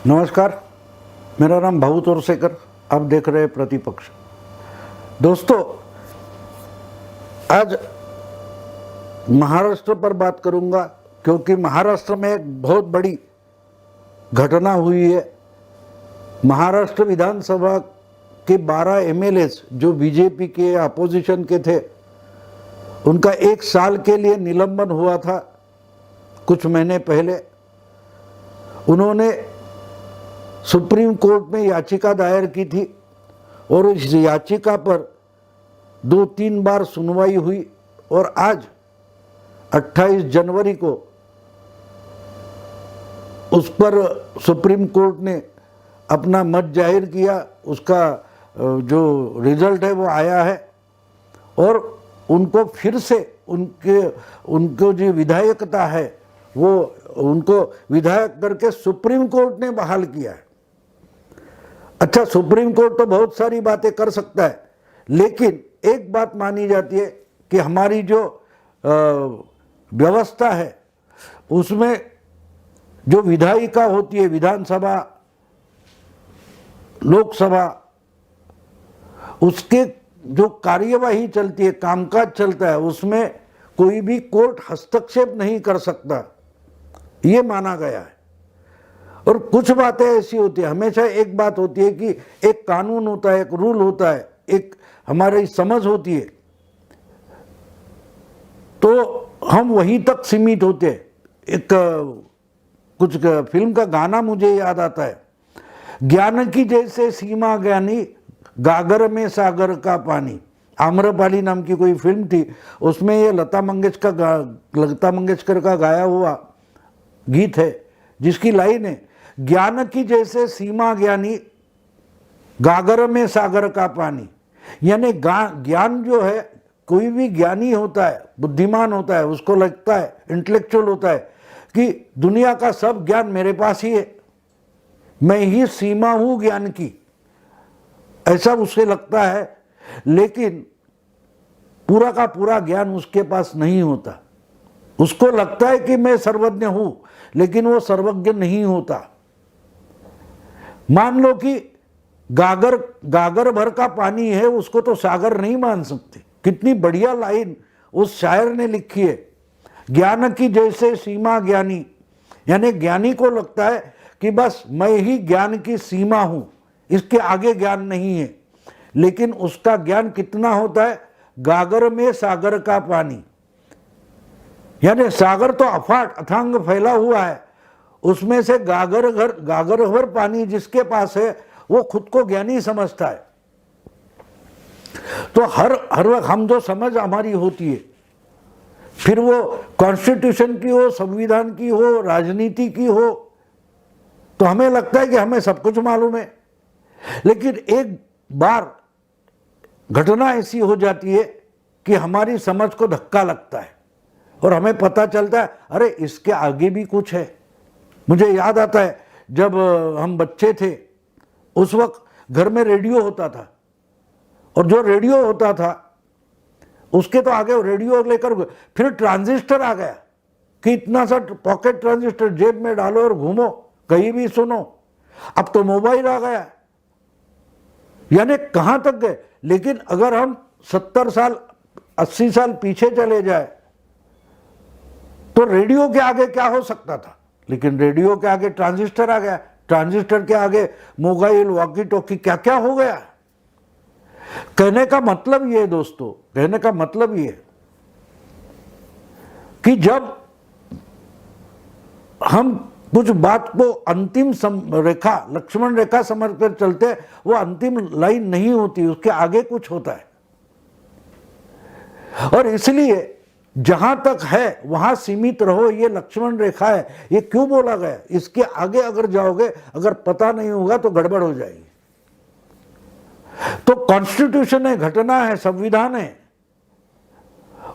नमस्कार, मेरा नाम भाऊ तोरसेकर। आप देख रहे हैं प्रतिपक्ष। दोस्तों, आज महाराष्ट्र पर बात करूंगा क्योंकि महाराष्ट्र में एक बहुत बड़ी घटना हुई है। महाराष्ट्र विधानसभा के 12 एमएलएस जो बीजेपी के अपोजिशन के थे, उनका 1 साल के लिए निलंबन हुआ था कुछ महीने पहले। उन्होंने सुप्रीम कोर्ट में याचिका दायर की थी और इस याचिका पर 2-3 बार सुनवाई हुई और आज 28 जनवरी को उस पर सुप्रीम कोर्ट ने अपना मत जाहिर किया। उसका जो रिजल्ट है वो आया है और उनको फिर से उनको जो विधायकता है वो उनको विधायक करके सुप्रीम कोर्ट ने बहाल किया है। अच्छा, सुप्रीम कोर्ट तो बहुत सारी बातें कर सकता है, लेकिन एक बात मानी जाती है कि हमारी जो व्यवस्था है उसमें जो विधायिका होती है, विधानसभा, लोकसभा, उसके जो कार्यवाही चलती है, कामकाज चलता है, उसमें कोई भी कोर्ट हस्तक्षेप नहीं कर सकता, ये माना गया है। और कुछ बातें ऐसी होती है, हमेशा एक बात होती है कि एक कानून होता है, एक रूल होता है, एक हमारी समझ होती है, तो हम वहीं तक सीमित होते हैं। एक कुछ फिल्म का गाना मुझे याद आता है, ज्ञान की जैसे सीमा ज्ञानी, गागर में सागर का पानी। आम्रपाली नाम की कोई फिल्म थी, उसमें ये लता मंगेशकर का गाया हुआ गीत है, जिसकी लाइन है, ज्ञान की जैसे सीमा ज्ञानी, गागर में सागर का पानी। यानी ज्ञान जो है, कोई भी ज्ञानी होता है, बुद्धिमान होता है, उसको लगता है, इंटेलेक्चुअल होता है कि दुनिया का सब ज्ञान मेरे पास ही है, मैं ही सीमा हूं ज्ञान की, ऐसा उसे लगता है। लेकिन पूरा का पूरा ज्ञान उसके पास नहीं होता। उसको लगता है कि मैं सर्वज्ञ हूं, लेकिन वो सर्वज्ञ नहीं होता। मान लो कि गागर भर का पानी है, उसको तो सागर नहीं मान सकते। कितनी बढ़िया लाइन उस शायर ने लिखी है, ज्ञान की जैसे सीमा ज्ञानी। यानी ज्ञानी को लगता है कि बस मैं ही ज्ञान की सीमा हूं, इसके आगे ज्ञान नहीं है। लेकिन उसका ज्ञान कितना होता है, गागर में सागर का पानी। यानी सागर तो अफाट अथांग फैला हुआ है, उसमें से गागर भर पानी जिसके पास है वो खुद को ज्ञानी समझता है। तो हर वक्त हम जो समझ हमारी होती है, फिर वो कॉन्स्टिट्यूशन की हो, संविधान की हो, राजनीति की हो, तो हमें लगता है कि हमें सब कुछ मालूम है। लेकिन एक बार घटना ऐसी हो जाती है कि हमारी समझ को धक्का लगता है और हमें पता चलता है, अरे इसके आगे भी कुछ है। मुझे याद आता है जब हम बच्चे थे, उस वक्त घर में रेडियो होता था, और जो रेडियो होता था उसके तो आगे रेडियो लेकर फिर ट्रांजिस्टर आ गया कि इतना सा पॉकेट ट्रांजिस्टर जेब में डालो और घूमो, कहीं भी सुनो। अब तो मोबाइल आ गया, यानी कहां तक गए। लेकिन अगर हम 70 साल 80 साल पीछे चले जाए तो रेडियो के आगे क्या हो सकता था, लेकिन रेडियो के आगे ट्रांजिस्टर आ गया, ट्रांजिस्टर के आगे मोबाइल, वॉकी टॉकी, क्या क्या हो गया। कहने का मतलब ये है दोस्तों, कहने का मतलब ये कि जब हम कुछ बात को अंतिम रेखा, लक्ष्मण रेखा समझकर चलते हैं, वो अंतिम लाइन नहीं होती, उसके आगे कुछ होता है। और इसलिए जहां तक है वहां सीमित रहो, ये लक्ष्मण रेखा है। ये क्यों बोला गया, इसके आगे अगर जाओगे, अगर पता नहीं होगा तो गड़बड़ हो जाएगी। तो कॉन्स्टिट्यूशन है, घटना है, संविधान है,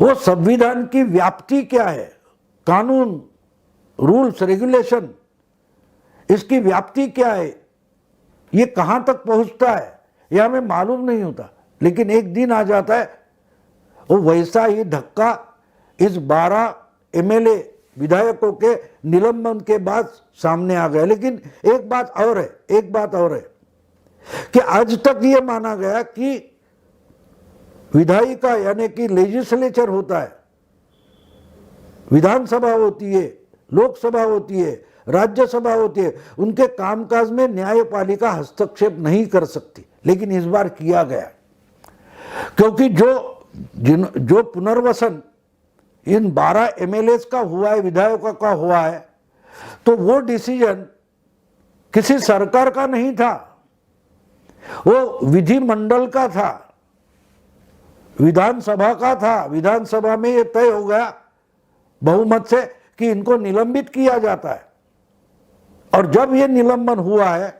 वो संविधान की व्याप्ति क्या है, कानून, रूल्स, रेगुलेशन, इसकी व्याप्ति क्या है, ये कहां तक पहुंचता है, यह हमें मालूम नहीं होता। लेकिन एक दिन आ जाता है, वो वैसा ही धक्का इस 12 एमएलए विधायकों के निलंबन के बाद सामने आ गया। लेकिन एक बात और है कि आज तक ये माना गया कि विधायिका यानी कि लेजिस्लेचर होता है, विधानसभा होती है, लोकसभा होती है, राज्यसभा होती है, उनके कामकाज में न्यायपालिका हस्तक्षेप नहीं कर सकती। लेकिन इस बार किया गया, क्योंकि जो पुनर्वसन इन 12 एमएलए का हुआ है, विधायकों का हुआ है, तो वो डिसीजन किसी सरकार का नहीं था, वो विधिमंडल का था, विधानसभा का था। विधानसभा में ये तय हो गया बहुमत से कि इनको निलंबित किया जाता है। और जब ये निलंबन हुआ है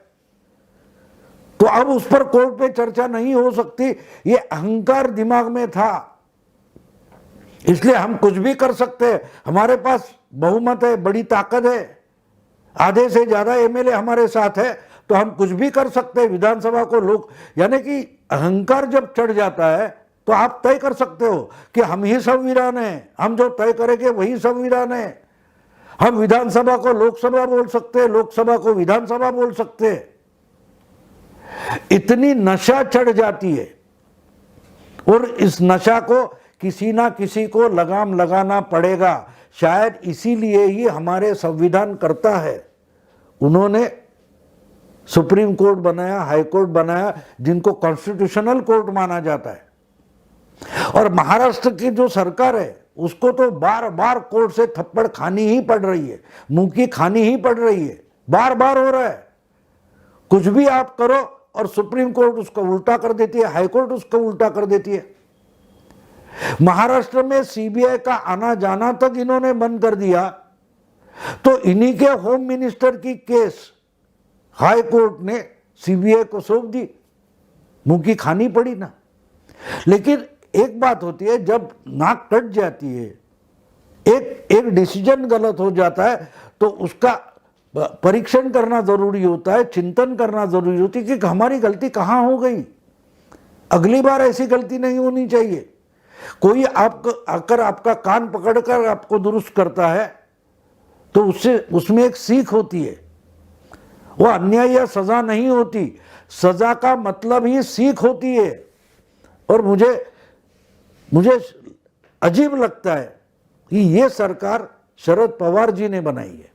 तो अब उस पर कोर्ट पे चर्चा नहीं हो सकती। ये अहंकार दिमाग में था, इसलिए हम कुछ भी कर सकते हैं, हमारे पास बहुमत है, बड़ी ताकत है, आधे से ज्यादा एमएलए हमारे साथ है, तो हम कुछ भी कर सकते हैं। विधानसभा को लोग, यानी कि अहंकार जब चढ़ जाता है तो आप तय कर सकते हो कि हम ही संविधान है, हम जो तय करेंगे वही संविधान है। हम विधानसभा को लोकसभा बोल सकते हैं, लोकसभा को विधानसभा बोल सकते हैं। इतनी नशा चढ़ जाती है, और इस नशा को किसी ना किसी को लगाम लगाना पड़ेगा। शायद इसीलिए ही हमारे संविधान करता है, उन्होंने सुप्रीम कोर्ट बनाया, हाई कोर्ट बनाया, जिनको कॉन्स्टिट्यूशनल कोर्ट माना जाता है। और महाराष्ट्र की जो सरकार है उसको तो बार बार कोर्ट से थप्पड़ खानी ही पड़ रही है, मुंह की खानी ही पड़ रही है, बार बार हो रहा है। कुछ भी आप करो और सुप्रीम कोर्ट उसको उल्टा कर देती है, हाई कोर्ट उसको उल्टा कर देती है। महाराष्ट्र में सीबीआई का आना जाना तक इन्होंने बंद कर दिया, तो इन्हीं के होम मिनिस्टर की केस हाई कोर्ट ने सीबीआई को सौंप दी, मुंह की खानी पड़ी ना। लेकिन एक बात होती है, जब नाक कट जाती है, एक डिसीजन गलत हो जाता है, तो उसका परीक्षण करना जरूरी होता है, चिंतन करना जरूरी होती है कि हमारी गलती कहाँ हो गई, अगली बार ऐसी गलती नहीं होनी चाहिए। कोई आपको आकर आपका कान पकड़कर आपको दुरुस्त करता है तो उसमें एक सीख होती है, वो अन्याय या सजा नहीं होती, सजा का मतलब ही सीख होती है। और मुझे अजीब लगता है कि ये सरकार शरद पवार जी ने बनाई है,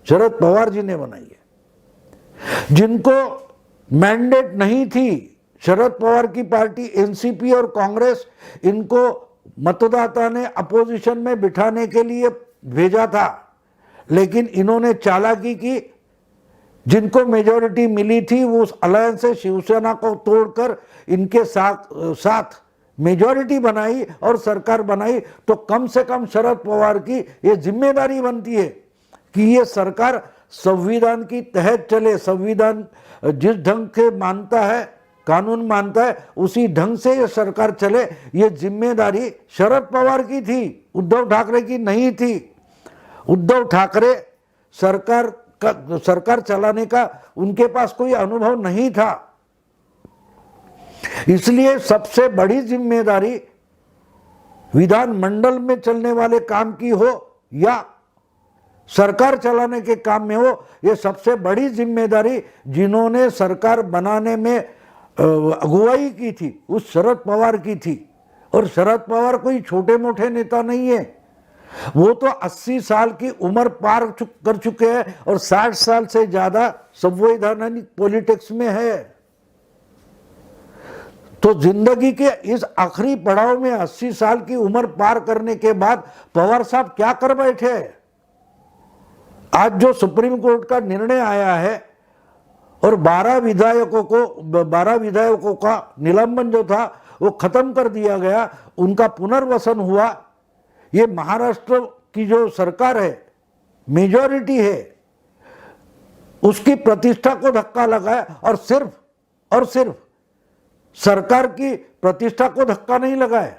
शरद पवार जी ने बनाई है, जिनको मैंडेट नहीं थी। शरद पवार की पार्टी एनसीपी और कांग्रेस, इनको मतदाता ने अपोजिशन में बिठाने के लिए भेजा था, लेकिन इन्होंने चालाकी की, जिनको मेजॉरिटी मिली थी वो उस अलायंस से शिवसेना को तोड़कर इनके साथ मेजॉरिटी बनाई और सरकार बनाई। तो कम से कम शरद पवार की ये जिम्मेदारी बनती है कि ये सरकार संविधान की तहत चले, संविधान जिस ढंग से मानता है, कानून मानता है, उसी ढंग से ये सरकार चले। ये जिम्मेदारी शरद पवार की थी, उद्धव ठाकरे की नहीं थी। उद्धव ठाकरे सरकार चलाने का उनके पास कोई अनुभव नहीं था, इसलिए सबसे बड़ी जिम्मेदारी विधानमंडल में चलने वाले काम की हो या सरकार चलाने के काम में हो, ये सबसे बड़ी जिम्मेदारी जिन्होंने सरकार बनाने में अगुवाई की थी उस शरद पवार की थी। और शरद पवार कोई छोटे मोटे नेता नहीं है, वो तो 80 साल की उम्र पार कर चुके हैं और 60 साल से ज्यादा संवैधानिक पॉलिटिक्स में है। तो जिंदगी के इस आखिरी पड़ाव में 80 साल की उम्र पार करने के बाद पवार साहब क्या कर बैठे? आज जो सुप्रीम कोर्ट का निर्णय आया है और 12 विधायकों का निलंबन जो था वो खत्म कर दिया गया, उनका पुनर्वसन हुआ। ये महाराष्ट्र की जो सरकार है, मेजॉरिटी है, उसकी प्रतिष्ठा को धक्का लगाया और सिर्फ सरकार की प्रतिष्ठा को धक्का नहीं लगाया।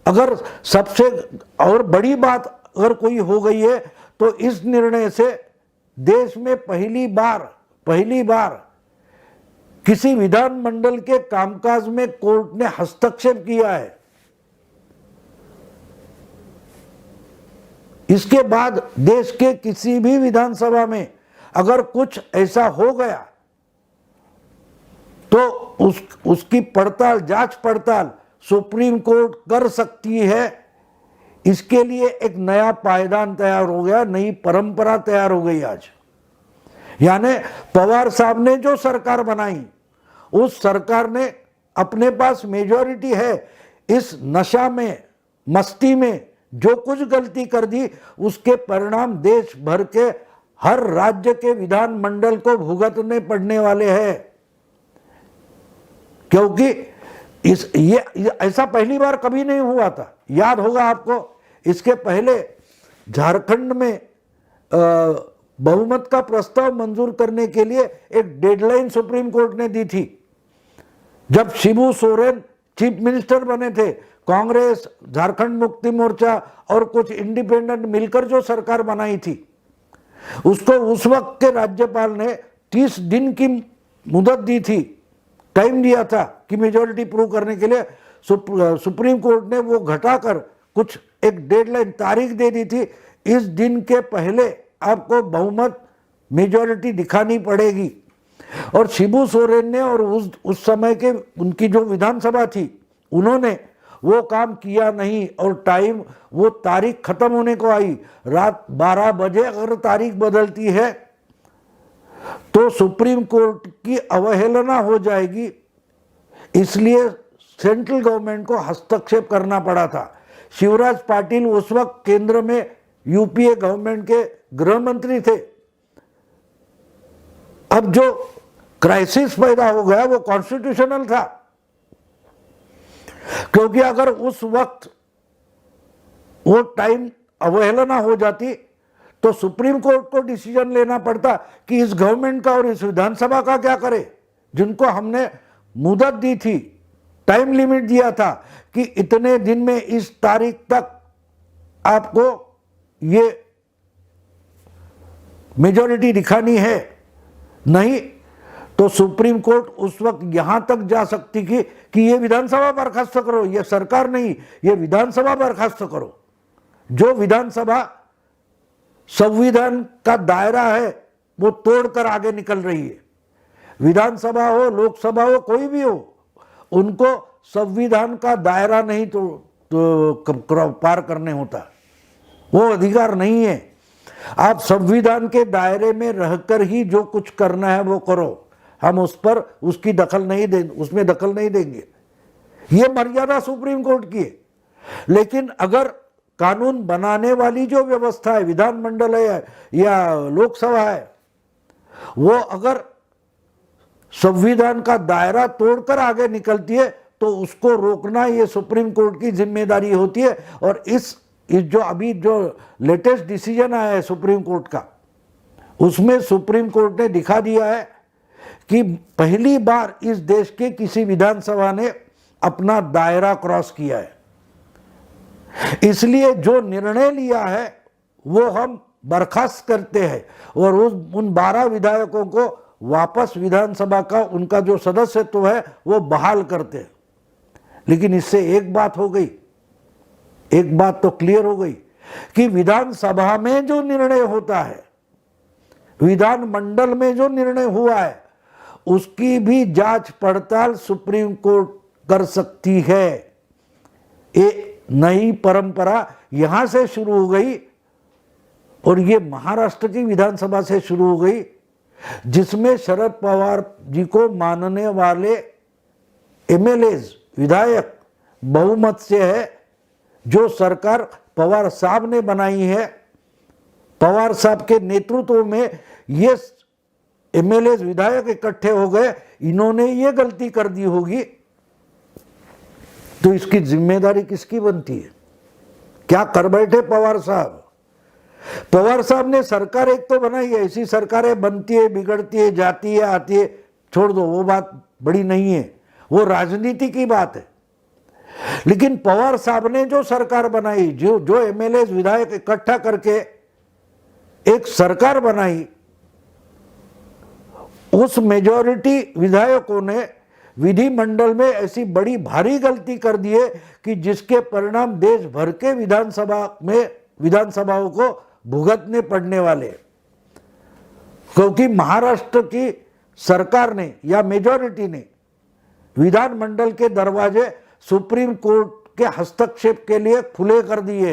अगर सबसे और बड़ी बात अगर कोई हो गई है तो इस निर्णय से देश में पहली बार किसी विधानमंडल के कामकाज में कोर्ट ने हस्तक्षेप किया है। इसके बाद देश के किसी भी विधानसभा में अगर कुछ ऐसा हो गया तो उसकी पड़ताल, जांच पड़ताल सुप्रीम कोर्ट कर सकती है। इसके लिए एक नया पायदान तैयार हो गया, नई परंपरा तैयार हो गई आज। यानी पवार साहब ने जो सरकार बनाई, उस सरकार ने अपने पास मेजॉरिटी है, इस नशा में, मस्ती में जो कुछ गलती कर दी उसके परिणाम देश भर के हर राज्य के विधानमंडल को भुगतने पड़ने वाले हैं। क्योंकि ये ऐसा पहली बार कभी नहीं हुआ था। याद होगा आपको, इसके पहले झारखंड में बहुमत का प्रस्ताव मंजूर करने के लिए एक डेडलाइन सुप्रीम कोर्ट ने दी थी। जब शिबू सोरेन चीफ मिनिस्टर बने थे, कांग्रेस, झारखंड मुक्ति मोर्चा और कुछ इंडिपेंडेंट मिलकर जो सरकार बनाई थी, उसको उस वक्त के राज्यपाल ने 30 दिन की मुदत दी थी, टाइम दिया था कि मेजॉरिटी प्रूव करने के लिए। सुप्रीम कोर्ट ने वो घटाकर कुछ एक डेडलाइन, तारीख दे दी थी, इस दिन के पहले आपको बहुमत, मेजॉरिटी दिखानी पड़ेगी। और शिबू सोरेन ने और उस समय के उनकी जो विधानसभा थी, उन्होंने वो काम किया नहीं और टाइम, वो तारीख खत्म होने को आई, रात 12 बजे अगर तारीख बदलती है तो सुप्रीम कोर्ट की अवहेलना हो जाएगी। इसलिए सेंट्रल गवर्नमेंट को हस्तक्षेप करना पड़ा था। शिवराज पाटिल उस वक्त केंद्र में यूपीए गवर्नमेंट के गृह मंत्री थे। अब जो क्राइसिस पैदा हो गया वो कॉन्स्टिट्यूशनल था, क्योंकि अगर उस वक्त वो टाइम अवहेलना हो जाती तो सुप्रीम कोर्ट को डिसीजन लेना पड़ता कि इस गवर्नमेंट का और इस विधानसभा का क्या करे, जिनको हमने मुदत दी थी, टाइम लिमिट दिया था कि इतने दिन में इस तारीख तक आपको ये मेजॉरिटी दिखानी है। नहीं तो सुप्रीम कोर्ट उस वक्त यहां तक जा सकती थी कि ये विधानसभा बर्खास्त करो, ये सरकार नहीं, ये विधानसभा बर्खास्त करो। जो विधानसभा संविधान का दायरा है वो तोड़कर आगे निकल रही है। विधानसभा हो, लोकसभा हो, कोई भी हो, उनको संविधान का दायरा नहीं तो पार करने होता, वो अधिकार नहीं है। आप संविधान के दायरे में रहकर ही जो कुछ करना है वो करो, हम उस पर उसकी दखल नहीं देंगे, उसमें दखल नहीं देंगे। ये मर्यादा सुप्रीम कोर्ट की है। लेकिन अगर कानून बनाने वाली जो व्यवस्था है, विधानमंडल है या लोकसभा है, वो अगर संविधान का दायरा तोड़कर आगे निकलती है तो उसको रोकना ये सुप्रीम कोर्ट की जिम्मेदारी होती है। और इस जो अभी जो लेटेस्ट डिसीजन आया है सुप्रीम कोर्ट का, उसमें सुप्रीम कोर्ट ने दिखा दिया है कि पहली बार इस देश के किसी विधानसभा ने अपना दायरा क्रॉस किया है। इसलिए जो निर्णय लिया है वो हम बर्खास्त करते हैं और उन 12 विधायकों को वापस विधानसभा का उनका जो सदस्यत्व है वो बहाल करते हैं। लेकिन इससे एक बात हो गई, एक बात तो क्लियर हो गई कि विधानसभा में जो निर्णय होता है, विधानमंडल में जो निर्णय हुआ है, उसकी भी जांच पड़ताल सुप्रीम कोर्ट कर सकती है। एक नई परंपरा यहां से शुरू हो गई और ये महाराष्ट्र की विधानसभा से शुरू हो गई, जिसमें शरद पवार जी को मानने वाले एमएलएज, विधायक बहुमत से है। जो सरकार पवार साहब ने बनाई है, पवार साहब के नेतृत्व में ये एमएलए, विधायक इकट्ठे हो गए, इन्होंने ये गलती कर दी होगी तो इसकी जिम्मेदारी किसकी बनती है? क्या कर बैठे पवार साहब? पवार साहब ने सरकार एक तो बनाई है, ऐसी सरकारें बनती है, बिगड़ती है, जाती है, आती है, छोड़ दो, वो बात बड़ी नहीं है, वो राजनीति की बात है। लेकिन पवार साहब ने जो सरकार बनाई, जो एमएलए, विधायक इकट्ठा करके एक सरकार बनाई, उस मेजॉरिटी विधायकों ने विधिमंडल में ऐसी बड़ी भारी गलती कर दी है कि जिसके परिणाम देश भर के विधानसभा में विधानसभाओं को भुगतने पड़ने वाले, क्योंकि महाराष्ट्र की सरकार ने या मेजॉरिटी ने विधानमंडल के दरवाजे सुप्रीम कोर्ट के हस्तक्षेप के लिए खुले कर दिए।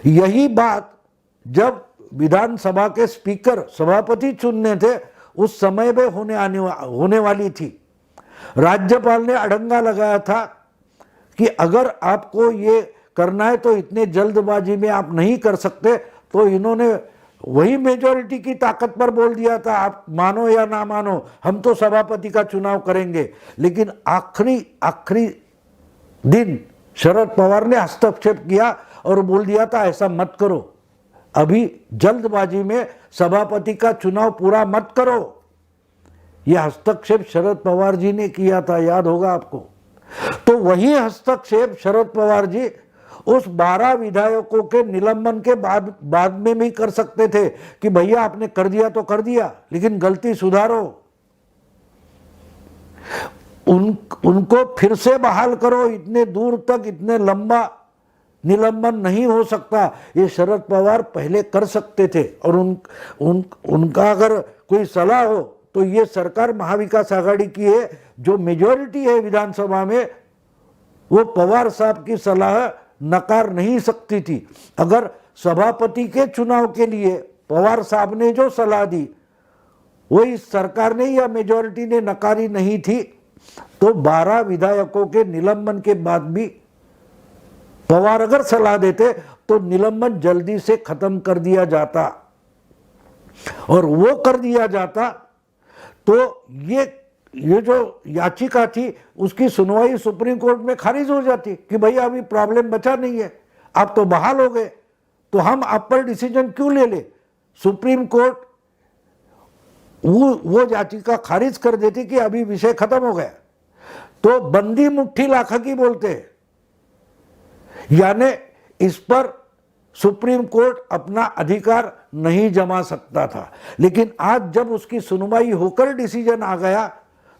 यही बात जब विधानसभा के स्पीकर सभापति चुनने थे उस समय में होने वाली थी। राज्यपाल ने अड़ंगा लगाया था कि अगर आपको ये करना है तो इतने जल्दबाजी में आप नहीं कर सकते, तो इन्होंने वही मेजॉरिटी की ताकत पर बोल दिया था, आप मानो या ना मानो हम तो सभापति का चुनाव करेंगे। लेकिन आखिरी दिन शरद पवार ने हस्तक्षेप किया और बोल दिया था ऐसा मत करो, अभी जल्दबाजी में सभापति का चुनाव पूरा मत करो। यह हस्तक्षेप शरद पवार जी ने किया था, याद होगा आपको। तो वही हस्तक्षेप शरद पवार जी उस 12 विधायकों के निलंबन के बाद में भी कर सकते थे कि भैया आपने कर दिया तो कर दिया, लेकिन गलती सुधारो, उनको फिर से बहाल करो। इतने दूर तक इतने लंबा निलंबन नहीं हो सकता, ये शरद पवार पहले कर सकते थे। और उनका अगर कोई सलाह हो तो ये सरकार महाविकास आघाड़ी की है, जो मेजॉरिटी है विधानसभा में, वो पवार साहब की सलाह नकार नहीं सकती थी। अगर सभापति के चुनाव के लिए पवार साहब ने जो सलाह दी वो इस सरकार ने या मेजॉरिटी ने नकारी नहीं थी, तो 12 विधायकों के निलंबन के बाद भी पवार अगर सलाह देते तो निलंबन जल्दी से खत्म कर दिया जाता, और वो कर दिया जाता तो ये जो याचिका थी उसकी सुनवाई सुप्रीम कोर्ट में खारिज हो जाती कि भैया अभी प्रॉब्लम बचा नहीं है, आप तो बहाल हो गए, तो हम आप पर डिसीजन क्यों ले ले। सुप्रीम कोर्ट वो याचिका खारिज कर देती कि अभी विषय खत्म हो गया। तो बंदी मुट्ठी लाखा की बोलते, यानी इस पर सुप्रीम कोर्ट अपना अधिकार नहीं जमा सकता था। लेकिन आज जब उसकी सुनवाई होकर डिसीजन आ गया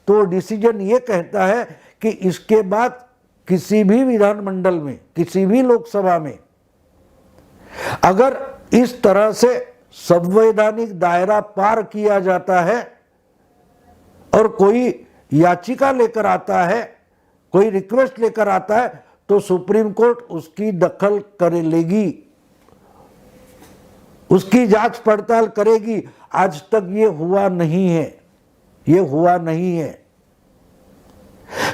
तो डिसीजन ये कहता है कि इसके बाद किसी भी विधानमंडल में, किसी भी लोकसभा में अगर इस तरह से संवैधानिक दायरा पार किया जाता है और कोई याचिका लेकर आता है, कोई रिक्वेस्ट लेकर आता है, तो सुप्रीम कोर्ट उसकी दखल कर लेगी, उसकी जांच पड़ताल करेगी। आज तक ये हुआ नहीं है, ये हुआ नहीं है।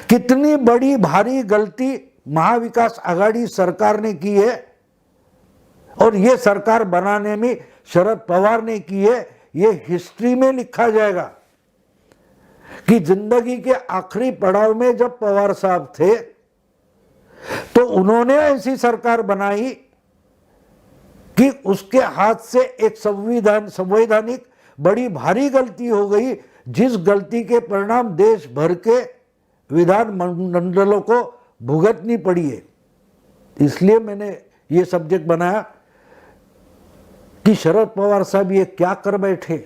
कितनी बड़ी भारी गलती महाविकास आघाड़ी सरकार ने की है, और ये सरकार बनाने में शरद पवार ने की है। ये हिस्ट्री में लिखा जाएगा कि जिंदगी के आखिरी पड़ाव में जब पवार साहब थे तो उन्होंने ऐसी सरकार बनाई कि उसके हाथ से एक संवैधानिक बड़ी भारी गलती हो गई, जिस गलती के परिणाम देश भर के विधान मंडलों को भुगतनी पड़ी है। इसलिए मैंने ये सब्जेक्ट बनाया कि शरद पवार साहब ये क्या कर बैठे।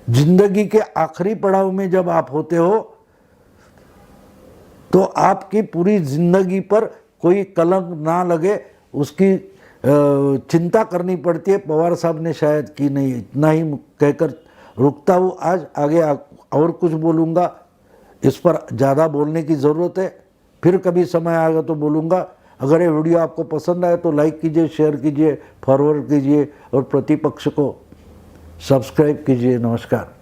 जिंदगी के आखिरी पड़ाव में जब आप होते हो तो आपकी पूरी जिंदगी पर कोई कलंक ना लगे, उसकी चिंता करनी पड़ती है। पवार साहब ने शायद की नहीं। इतना ही कहकर रुकता हूँ आज, आगे और कुछ बोलूँगा, इस पर ज़्यादा बोलने की ज़रूरत है, फिर कभी समय आएगा तो बोलूँगा। अगर ये वीडियो आपको पसंद आए तो लाइक कीजिए, शेयर कीजिए, फॉरवर्ड कीजिए और प्रतिपक्ष को सब्सक्राइब कीजिए। नमस्कार।